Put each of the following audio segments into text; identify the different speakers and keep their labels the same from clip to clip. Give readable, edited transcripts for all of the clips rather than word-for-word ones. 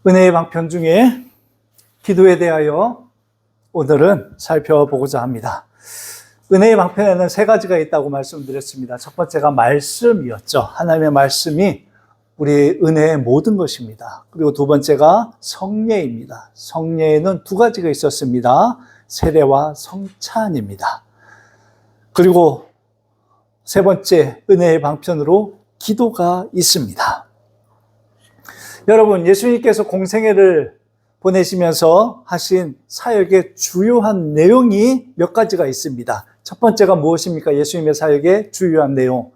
Speaker 1: 은혜의 방편 중에 기도에 대하여 오늘은 살펴보고자 합니다. 은혜의 방편에는 세 가지가 있다고 말씀드렸습니다. 첫 번째가 말씀이었죠. 하나님의 말씀이 우리 은혜의 모든 것입니다. 그리고 두 번째가 성례입니다. 성례에는 두 가지가 있었습니다. 세례와 성찬입니다. 그리고 세 번째 은혜의 방편으로 기도가 있습니다. 여러분, 예수님께서 공생애를 보내시면서 하신 사역의 주요한 내용이 몇 가지가 있습니다. 첫 번째가 무엇입니까? 예수님의 사역의 주요한 내용.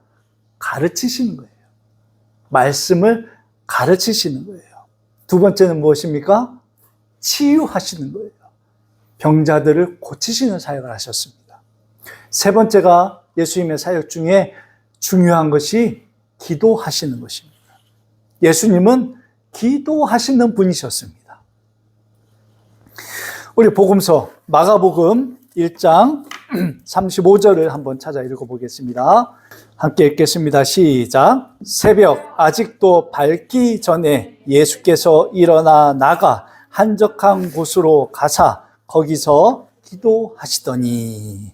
Speaker 1: 가르치시는 거예요. 말씀을 가르치시는 거예요. 두 번째는 무엇입니까? 치유하시는 거예요. 병자들을 고치시는 사역을 하셨습니다. 세 번째가 예수님의 사역 중에 중요한 것이 기도하시는 것입니다. 예수님은 기도하시는 분이셨습니다. 우리 복음서 마가복음 1장 35절을 한번 찾아 읽어보겠습니다. 함께 읽겠습니다. 시작. 새벽 아직도 밝기 전에 예수께서 일어나 나가 한적한 곳으로 가사 거기서 기도하시더니,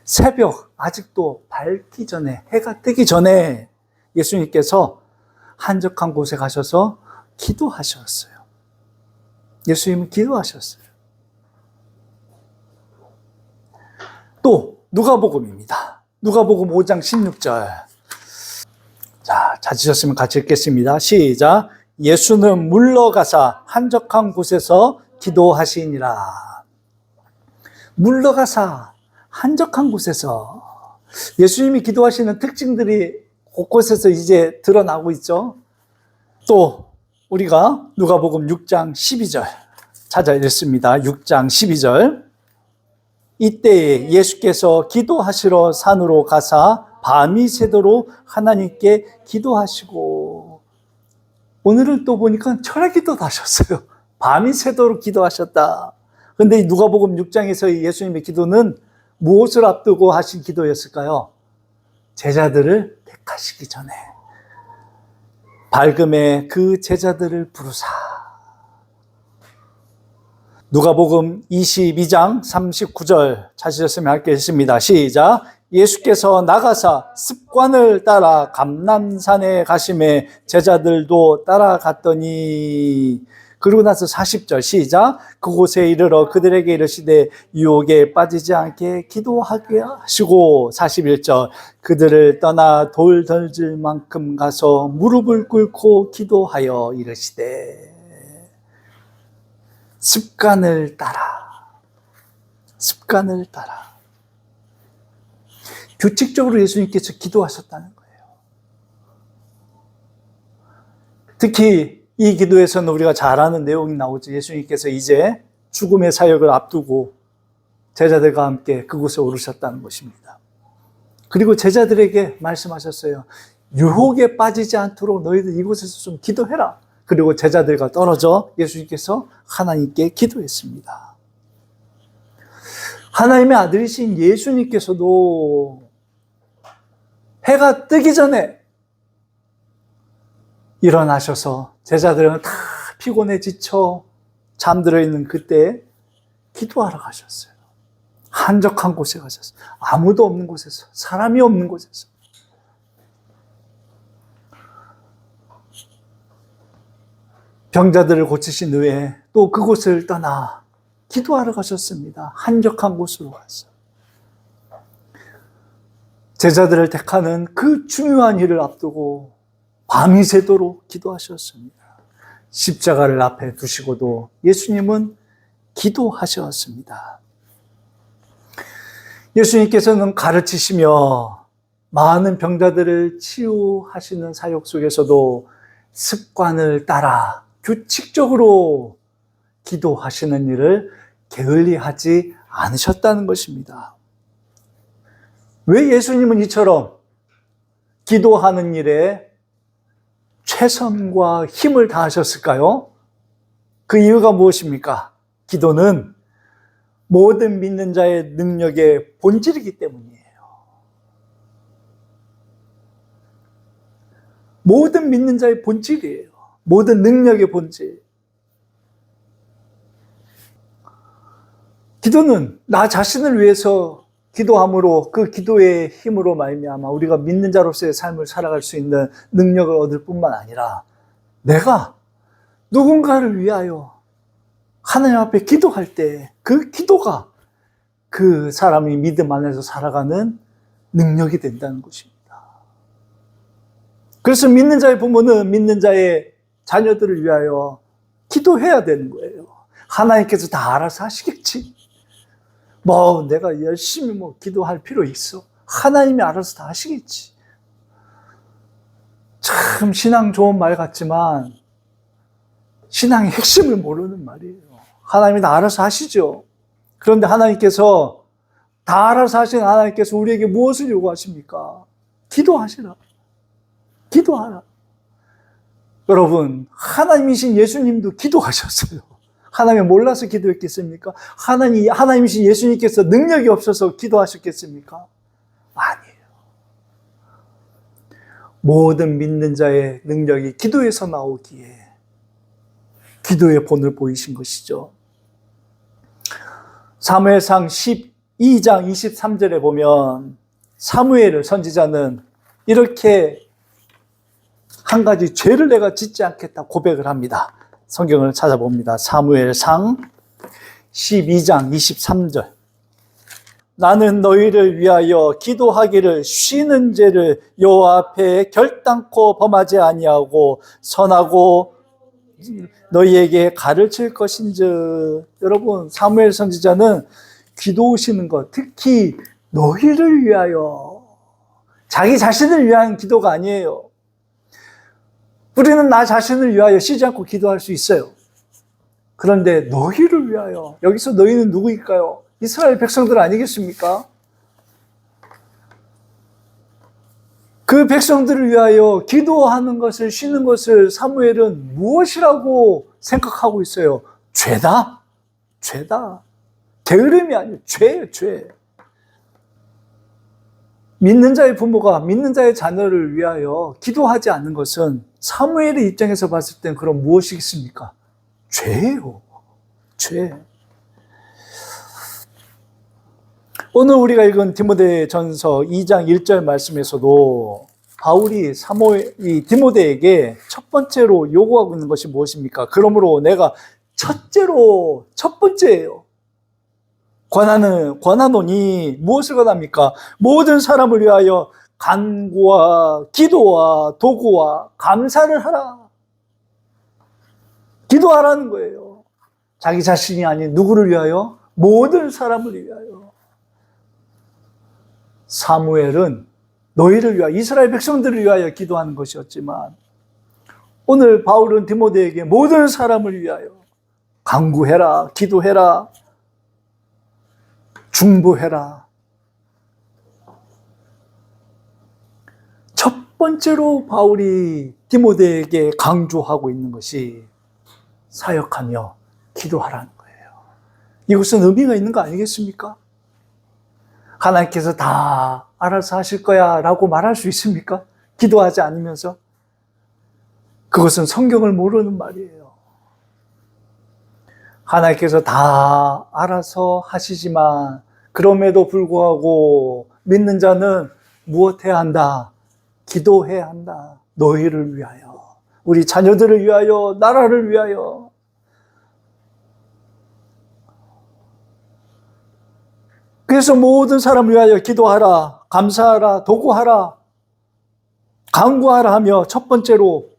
Speaker 1: 새벽 아직도 밝기 전에, 해가 뜨기 전에 예수님께서 한적한 곳에 가셔서 기도하셨어요. 예수님은 기도하셨어요. 또 누가복음입니다. 누가복음 5장 16절. 자, 찾으셨으면 같이 읽겠습니다. 시작. 예수는 물러가사 한적한 곳에서 기도하시니라. 물러가사 한적한 곳에서. 예수님이 기도하시는 특징들이 곳곳에서 이제 드러나고 있죠. 또 우리가 누가복음 6장 12절 찾아 읽습니다. 6장 12절. 이때에 예수께서 기도하시러 산으로 가사 밤이 새도록 하나님께 기도하시고, 오늘은 또 보니까 철야 기도도 하셨어요. 밤이 새도록 기도하셨다. 그런데 누가복음 6장에서의 예수님의 기도는 무엇을 앞두고 하신 기도였을까요? 제자들을 택하시기 전에 밝음에 그 제자들을 부르사. 누가복음 22장 39절 찾으셨으면 하겠습니다. 시작. 예수께서 나가사 습관을 따라 감람산에 가심에 제자들도 따라갔더니, 그러고 나서 40절 시작. 그곳에 이르러 그들에게 이르시되 유혹에 빠지지 않게 기도하게 하시고, 41절 그들을 떠나 돌 던질 만큼 가서 무릎을 꿇고 기도하여 이르시되. 습관을 따라, 습관을 따라. 규칙적으로 예수님께서 기도하셨다는 거예요. 특히 이 기도에서는 우리가 잘 아는 내용이 나오죠. 예수님께서 이제 죽음의 사역을 앞두고 제자들과 함께 그곳에 오르셨다는 것입니다. 그리고 제자들에게 말씀하셨어요. 유혹에 빠지지 않도록 너희들 이곳에서 좀 기도해라. 그리고 제자들과 떨어져 예수님께서 하나님께 기도했습니다. 하나님의 아들이신 예수님께서도 해가 뜨기 전에 일어나셔서 제자들은 다 피곤해 지쳐 잠들어 있는 그때 기도하러 가셨어요. 한적한 곳에 가셨어요. 아무도 없는 곳에서, 사람이 없는 곳에서. 병자들을 고치신 후에 또 그곳을 떠나 기도하러 가셨습니다. 한적한 곳으로 가서. 제자들을 택하는 그 중요한 일을 앞두고 밤이 새도록 기도하셨습니다. 십자가를 앞에 두시고도 예수님은 기도하셨습니다. 예수님께서는 가르치시며 많은 병자들을 치유하시는 사역 속에서도 습관을 따라 규칙적으로 기도하시는 일을 게을리하지 않으셨다는 것입니다. 왜 예수님은 이처럼 기도하는 일에 최선과 힘을 다하셨을까요? 그 이유가 무엇입니까? 기도는 모든 믿는 자의 능력의 본질이기 때문이에요. 모든 믿는 자의 본질이에요. 모든 능력의 본질. 기도는 나 자신을 위해서 기도함으로 그 기도의 힘으로 말미암아 우리가 믿는 자로서의 삶을 살아갈 수 있는 능력을 얻을 뿐만 아니라 내가 누군가를 위하여 하나님 앞에 기도할 때 그 기도가 그 사람이 믿음 안에서 살아가는 능력이 된다는 것입니다. 그래서 믿는 자의 부모는 믿는 자의 자녀들을 위하여 기도해야 되는 거예요. 하나님께서 다 알아서 하시겠지. 내가 열심히 기도할 필요 있어. 하나님이 알아서 다 하시겠지. 참 신앙 좋은 말 같지만 신앙의 핵심을 모르는 말이에요. 하나님이 다 알아서 하시죠. 그런데 하나님께서 다 알아서 하신 하나님께서 우리에게 무엇을 요구하십니까? 기도하시라. 기도하라. 여러분, 하나님이신 예수님도 기도하셨어요. 하나님을 몰라서 기도했겠습니까? 하나님이신 예수님께서 능력이 없어서 기도하셨겠습니까? 아니에요. 모든 믿는 자의 능력이 기도에서 나오기에 기도의 본을 보이신 것이죠. 사무엘상 12장 23절에 보면 사무엘 선지자는 이렇게 한 가지 죄를 내가 짓지 않겠다 고백을 합니다. 성경을 찾아봅니다. 사무엘상 12장 23절. 나는 너희를 위하여 기도하기를 쉬는 죄를 여호와 앞에 결단코 범하지 아니하고 선하고 너희에게 가르칠 것인즉. 여러분, 사무엘 선지자는 기도하시는 것, 특히 너희를 위하여, 자기 자신을 위한 기도가 아니에요. 우리는 나 자신을 위하여 쉬지 않고 기도할 수 있어요. 그런데 너희를 위하여, 여기서 너희는 누구일까요? 이스라엘 백성들 아니겠습니까? 그 백성들을 위하여 기도하는 것을, 쉬는 것을 사무엘은 무엇이라고 생각하고 있어요? 죄다? 죄다. 게으름이 아니에요. 죄예요, 죄. 믿는 자의 부모가 믿는 자의 자녀를 위하여 기도하지 않는 것은 사무엘의 입장에서 봤을 땐 그럼 무엇이겠습니까? 죄예요. 죄. 오늘 우리가 읽은 디모데전서 2장 1절 말씀에서도 바울이 디모데에게 첫 번째로 요구하고 있는 것이 무엇입니까? 그러므로 내가 첫 번째예요. 권하노니 무엇을 권합니까? 모든 사람을 위하여 간구와 기도와 도구와 감사를 하라. 기도하라는 거예요. 자기 자신이 아닌 누구를 위하여? 모든 사람을 위하여. 사무엘은 너희를 위하여, 이스라엘 백성들을 위하여 기도하는 것이었지만 오늘 바울은 디모데에게 모든 사람을 위하여 간구해라, 기도해라, 중보해라. 첫 번째로 바울이 디모데에게 강조하고 있는 것이 사역하며 기도하라는 거예요. 이것은 의미가 있는 거 아니겠습니까? 하나님께서 다 알아서 하실 거야 라고 말할 수 있습니까? 기도하지 않으면서. 그것은 성경을 모르는 말이에요. 하나님께서 다 알아서 하시지만 그럼에도 불구하고 믿는 자는 무엇해야 한다? 기도해야 한다. 너희를 위하여, 우리 자녀들을 위하여, 나라를 위하여. 그래서 모든 사람을 위하여 기도하라, 감사하라, 도구하라, 간구하라 하며 첫 번째로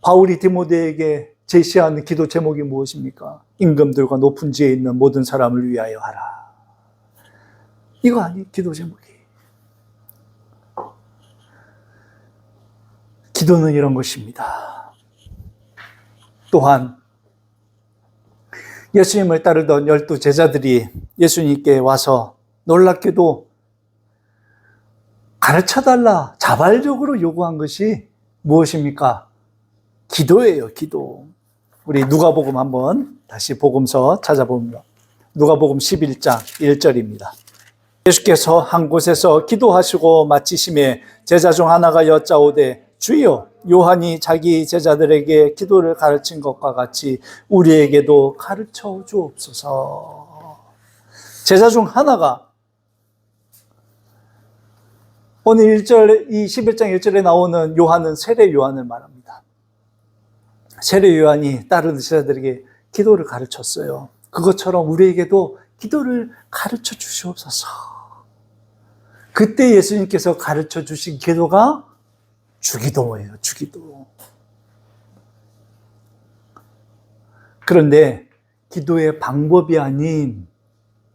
Speaker 1: 바울이 디모데에게 제시하는 기도 제목이 무엇입니까? 임금들과 높은 지에 있는 모든 사람을 위하여 하라. 이거 아니, 기도 제목이. 기도는 이런 것입니다. 또한 예수님을 따르던 12 제자들이 예수님께 와서 놀랍게도 가르쳐달라 자발적으로 요구한 것이 무엇입니까? 기도예요, 기도. 우리 누가복음 한번 다시 복음서 찾아봅니다. 누가복음 11장 1절입니다. 예수께서 한 곳에서 기도하시고 마치심에 제자 중 하나가 여짜오되 주여, 요한이 자기 제자들에게 기도를 가르친 것과 같이 우리에게도 가르쳐 주옵소서. 제자 중 하나가 오늘 1절, 이 11장 1절에 나오는 요한은 세례 요한을 말합니다. 세례 요한이 다른 제자들에게 기도를 가르쳤어요. 그것처럼 우리에게도 기도를 가르쳐 주시옵소서. 그때 예수님께서 가르쳐 주신 기도가 주기도예요. 주기도. 그런데 기도의 방법이 아닌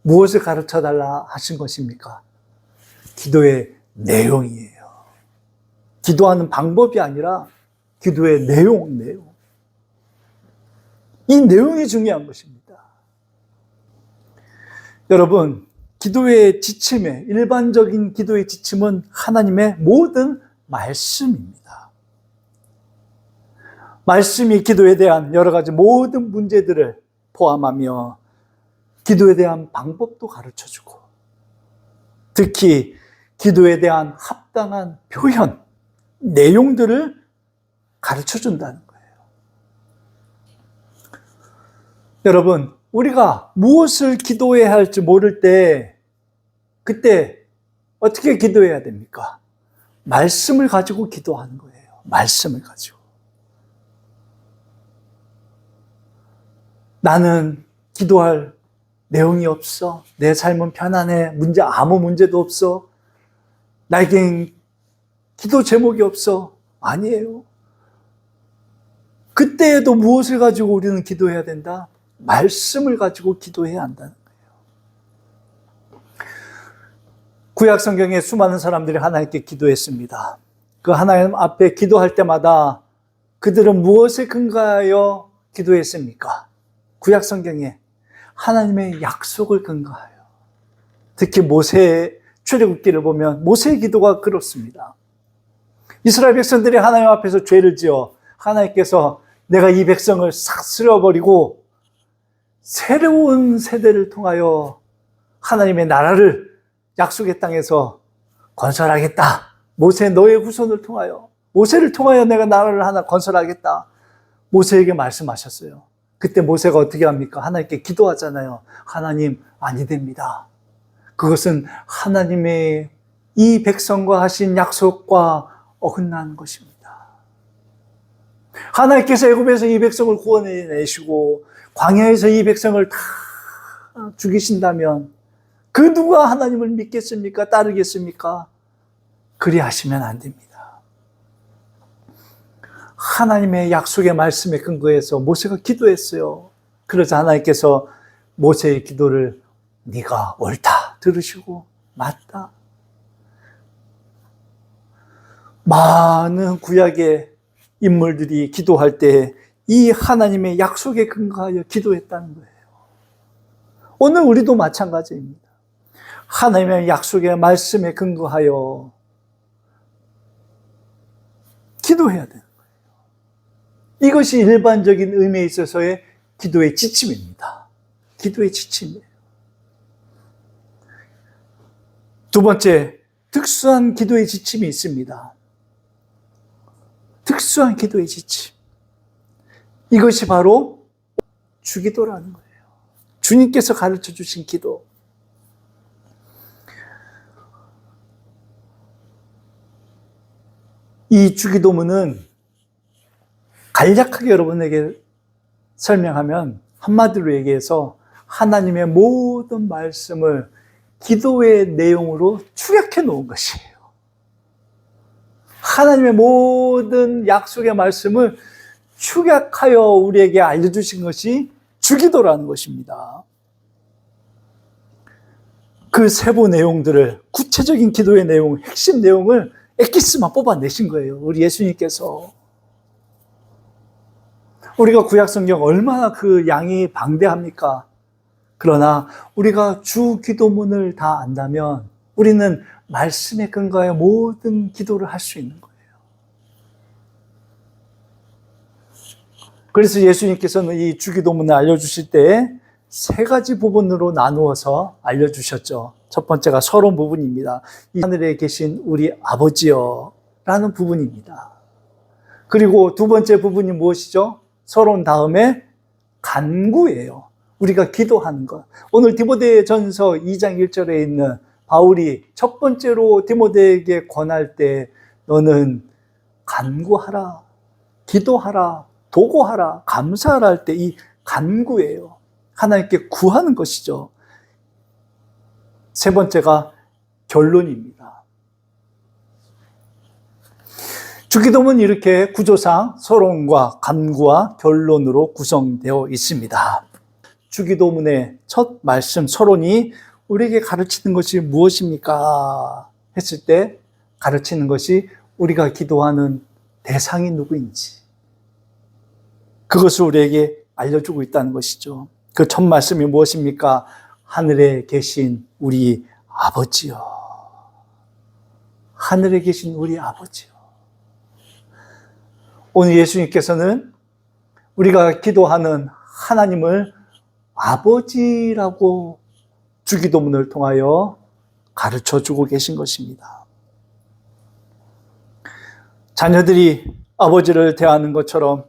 Speaker 1: 무엇을 가르쳐 달라 하신 것입니까? 기도의 내용이에요. 기도하는 방법이 아니라 기도의 내용. 이 내용이 중요한 것입니다. 여러분, 기도의 지침에, 일반적인 기도의 지침은 하나님의 모든 말씀입니다. 말씀이 기도에 대한 여러 가지 모든 문제들을 포함하며 기도에 대한 방법도 가르쳐주고, 특히 기도에 대한 합당한 표현, 내용들을 가르쳐준다는 거예요. 여러분, 우리가 무엇을 기도해야 할지 모를 때, 그때 어떻게 기도해야 됩니까? 말씀을 가지고 기도하는 거예요. 말씀을 가지고. 나는 기도할 내용이 없어. 내 삶은 편안해. 아무 문제도 없어. 나에겐 기도 제목이 없어. 아니에요. 그때에도 무엇을 가지고 우리는 기도해야 된다? 말씀을 가지고 기도해야 한다는 거예요. 구약 성경에 수많은 사람들이 하나님께 기도했습니다. 그 하나님 앞에 기도할 때마다 그들은 무엇에 근거하여 기도했습니까? 구약 성경에 하나님의 약속을 근거하여. 특히 모세의 출애굽기를 보면 모세의 기도가 그렇습니다. 이스라엘 백성들이 하나님 앞에서 죄를 지어 하나님께서 내가 이 백성을 싹 쓸어버리고 새로운 세대를 통하여 하나님의 나라를 약속의 땅에서 건설하겠다. 모세 너의 후손을 통하여, 모세를 통하여 내가 나라를 하나 건설하겠다. 모세에게 말씀하셨어요. 그때 모세가 어떻게 합니까? 하나님께 기도하잖아요. 하나님, 아니 됩니다. 그것은 하나님의 이 백성과 하신 약속과 어긋나는 것입니다. 하나님께서 애굽에서 이 백성을 구원해내시고 광야에서 이 백성을 다 죽이신다면 그 누가 하나님을 믿겠습니까? 따르겠습니까? 그리하시면 안 됩니다. 하나님의 약속의 말씀에 근거해서 모세가 기도했어요. 그러자 하나님께서 모세의 기도를 네가 옳다 들으시고 맞다. 많은 구약의 인물들이 기도할 때 이 하나님의 약속에 근거하여 기도했다는 거예요. 오늘 우리도 마찬가지입니다. 하나님의 약속의 말씀에 근거하여 기도해야 되는 거예요. 이것이 일반적인 의미에 있어서의 기도의 지침입니다. 기도의 지침이에요. 두 번째, 특수한 기도의 지침이 있습니다. 특수한 기도의 지침. 이것이 바로 주기도라는 거예요. 주님께서 가르쳐 주신 기도. 이 주기도문은 간략하게 여러분에게 설명하면 한마디로 얘기해서 하나님의 모든 말씀을 기도의 내용으로 축약해 놓은 것이에요. 하나님의 모든 약속의 말씀을 축약하여 우리에게 알려주신 것이 주기도라는 것입니다. 그 세부 내용들을, 구체적인 기도의 내용, 핵심 내용을 엑기스만 뽑아내신 거예요. 우리 예수님께서. 우리가 구약성경 얼마나 그 양이 방대합니까? 그러나 우리가 주기도문을 다 안다면 우리는 말씀에 근거하여 모든 기도를 할 수 있는 거예요. 그래서 예수님께서는 이 주기도문을 알려주실 때 세 가지 부분으로 나누어서 알려주셨죠. 첫 번째가 서론 부분입니다. 이 하늘에 계신 우리 아버지여 라는 부분입니다. 그리고 두 번째 부분이 무엇이죠? 서론 다음에 간구예요. 우리가 기도하는 것. 오늘 디모데전서 2장 1절에 있는 바울이 첫 번째로 디모데에게 권할 때 너는 간구하라, 기도하라, 도구하라, 감사하라 할 때 이 간구예요. 하나님께 구하는 것이죠. 세 번째가 결론입니다. 주기도문은 이렇게 구조상 서론과 간구와 결론으로 구성되어 있습니다. 주기도문의 첫 말씀 서론이 우리에게 가르치는 것이 무엇입니까? 했을 때 가르치는 것이 우리가 기도하는 대상이 누구인지 그것을 우리에게 알려주고 있다는 것이죠. 그 첫 말씀이 무엇입니까? 하늘에 계신 우리 아버지요. 하늘에 계신 우리 아버지요. 오늘 예수님께서는 우리가 기도하는 하나님을 아버지라고 주기도문을 통하여 가르쳐주고 계신 것입니다. 자녀들이 아버지를 대하는 것처럼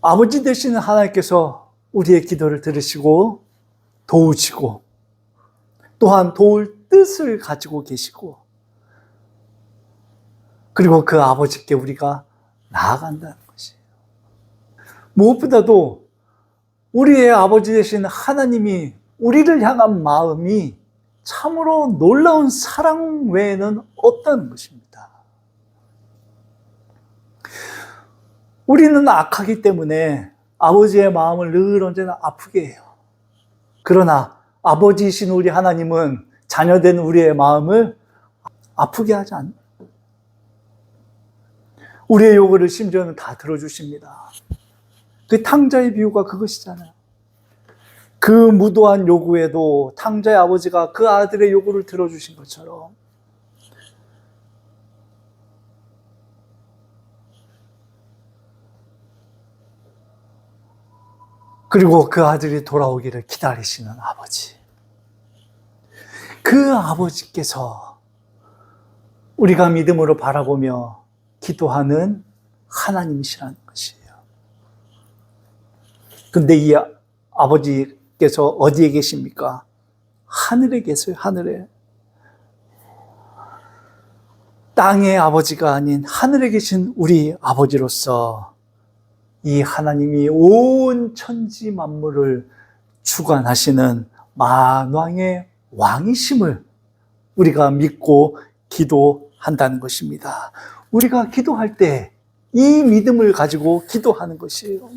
Speaker 1: 아버지 되시는 하나님께서 우리의 기도를 들으시고 도우시고 또한 도울 뜻을 가지고 계시고 그리고 그 아버지께 우리가 나아간다는 것이에요. 무엇보다도 우리의 아버지 되신 하나님이 우리를 향한 마음이 참으로 놀라운 사랑 외에는 없다는 것입니다. 우리는 악하기 때문에 아버지의 마음을 늘 언제나 아프게 해요. 그러나 아버지이신 우리 하나님은 자녀된 우리의 마음을 아프게 하지 않아요. 우리의 요구를 심지어는 다 들어주십니다. 그 탕자의 비유가 그것이잖아요. 그 무도한 요구에도 탕자의 아버지가 그 아들의 요구를 들어주신 것처럼 그리고 그 아들이 돌아오기를 기다리시는 아버지. 그 아버지께서 우리가 믿음으로 바라보며 기도하는 하나님이시라는 것이에요. 근데 이 아버지께서 어디에 계십니까? 하늘에 계세요, 하늘에. 땅의 아버지가 아닌 하늘에 계신 우리 아버지로서 이 하나님이 온 천지 만물을 주관하시는 만왕의 왕이심을 우리가 믿고 기도한다는 것입니다. 우리가 기도할 때 이 믿음을 가지고 기도하는 것이에요.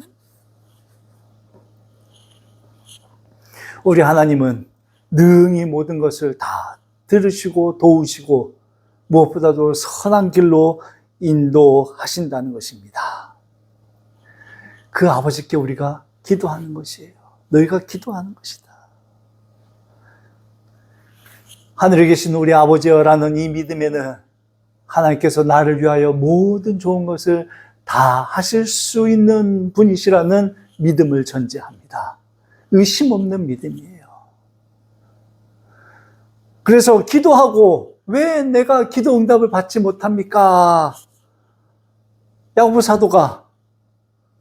Speaker 1: 우리 하나님은 능히 모든 것을 다 들으시고 도우시고 무엇보다도 선한 길로 인도하신다는 것입니다. 그 아버지께 우리가 기도하는 것이에요. 너희가 기도하는 것이다. 하늘에 계신 우리 아버지여라는 이 믿음에는 하나님께서 나를 위하여 모든 좋은 것을 다 하실 수 있는 분이시라는 믿음을 전제합니다. 의심 없는 믿음이에요. 그래서 기도하고 왜 내가 기도 응답을 받지 못합니까? 야고보 사도가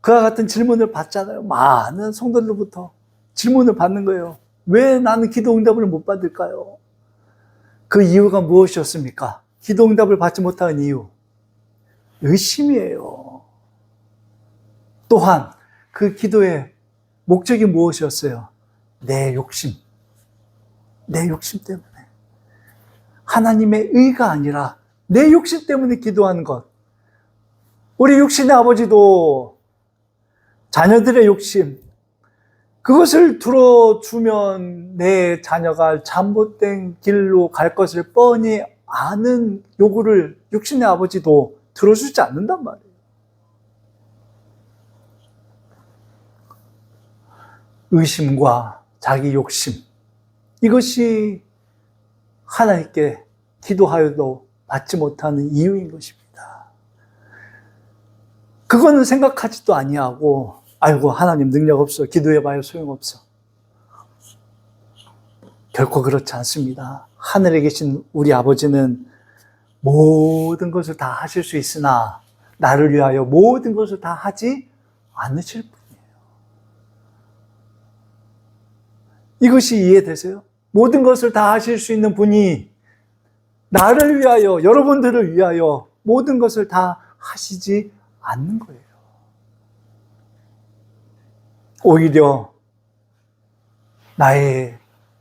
Speaker 1: 그와 같은 질문을 받잖아요. 많은 성도들로부터 질문을 받는 거예요. 왜 나는 기도 응답을 못 받을까요? 그 이유가 무엇이었습니까? 기도 응답을 받지 못하는 이유. 의심이에요. 또한 그 기도의 목적이 무엇이었어요? 내 욕심. 내 욕심 때문에. 하나님의 의가 아니라 내 욕심 때문에 기도하는 것. 우리 육신의 아버지도 자녀들의 욕심, 그것을 들어주면 내 자녀가 잘못된 길로 갈 것을 뻔히 아는 요구를 육신의 아버지도 들어주지 않는단 말이에요. 의심과 자기 욕심, 이것이 하나님께 기도하여도 받지 못하는 이유인 것입니다. 그거는 생각하지도 아니하고 아이고 하나님 능력 없어, 기도해봐야 소용없어. 결코 그렇지 않습니다. 하늘에 계신 우리 아버지는 모든 것을 다 하실 수 있으나 나를 위하여 모든 것을 다 하지 않으실 분이에요. 이것이 이해되세요? 모든 것을 다 하실 수 있는 분이 나를 위하여, 여러분들을 위하여 모든 것을 다 하시지 않는 거예요. 오히려 나의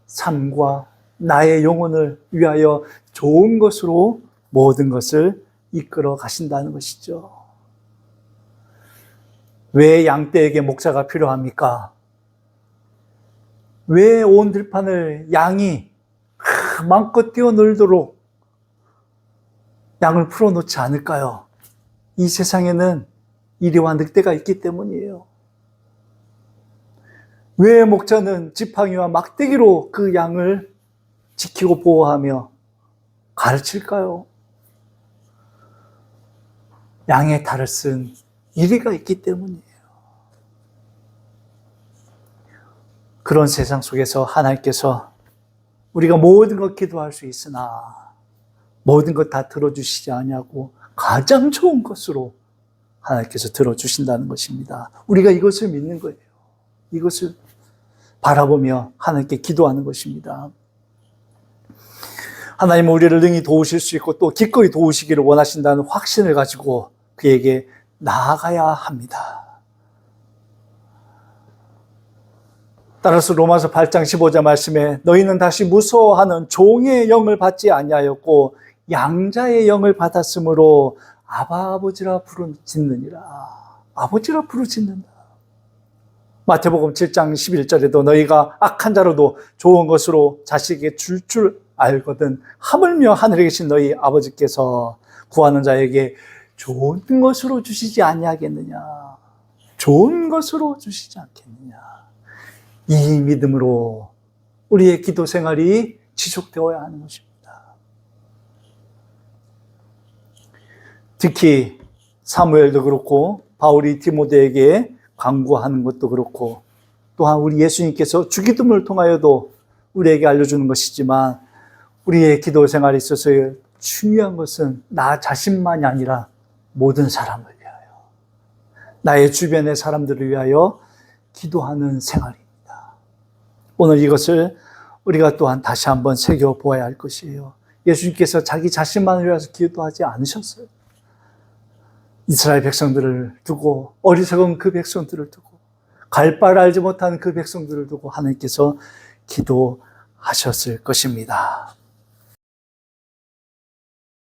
Speaker 1: 삶과 나의 영혼을 위하여 좋은 것으로 모든 것을 이끌어 가신다는 것이죠. 왜 양떼에게 목자가 필요합니까? 왜 온 들판을 양이 마음껏 뛰어놀도록 양을 풀어놓지 않을까요? 이 세상에는 이리와 늑대가 있기 때문이에요. 왜 목자는 지팡이와 막대기로 그 양을 지키고 보호하며 가르칠까요? 양의 탈을 쓴 이리가 있기 때문이에요. 그런 세상 속에서 하나님께서 우리가 모든 것 기도할 수 있으나 모든 것 다 들어주시지 않냐고 가장 좋은 것으로 하나님께서 들어주신다는 것입니다. 우리가 이것을 믿는 거예요. 이것을 바라보며 하나님께 기도하는 것입니다. 하나님은 우리를 능히 도우실 수 있고 또 기꺼이 도우시기를 원하신다는 확신을 가지고 그에게 나아가야 합니다. 따라서 로마서 8장 15절 말씀에 너희는 다시 무서워하는 종의 영을 받지 아니하였고 양자의 영을 받았으므로 아버지라 부르짖느니라. 아버지라 부르짖는다. 마태복음 7장 11절에도 너희가 악한 자로도 좋은 것으로 자식에게 줄 알거든 하물며 하늘에 계신 너희 아버지께서 구하는 자에게 좋은 것으로 주시지 아니하겠느냐. 좋은 것으로 주시지 않겠느냐. 이 믿음으로 우리의 기도 생활이 지속되어야 하는 것입니다. 특히 사무엘도 그렇고 바울이 디모데에게 강구하는 것도 그렇고 또한 우리 예수님께서 주기도문을 통하여도 우리에게 알려주는 것이지만 우리의 기도 생활에 있어서 중요한 것은 나 자신만이 아니라 모든 사람을 위하여 나의 주변의 사람들을 위하여 기도하는 생활입니다. 오늘 이것을 우리가 또한 다시 한번 새겨보아야 할 것이에요. 예수님께서 자기 자신만을 위해서 기도하지 않으셨어요. 이스라엘 백성들을 두고 어리석은 그 백성들을 두고 갈 바를 알지 못하는 그 백성들을 두고 하나님께서 기도하셨을 것입니다.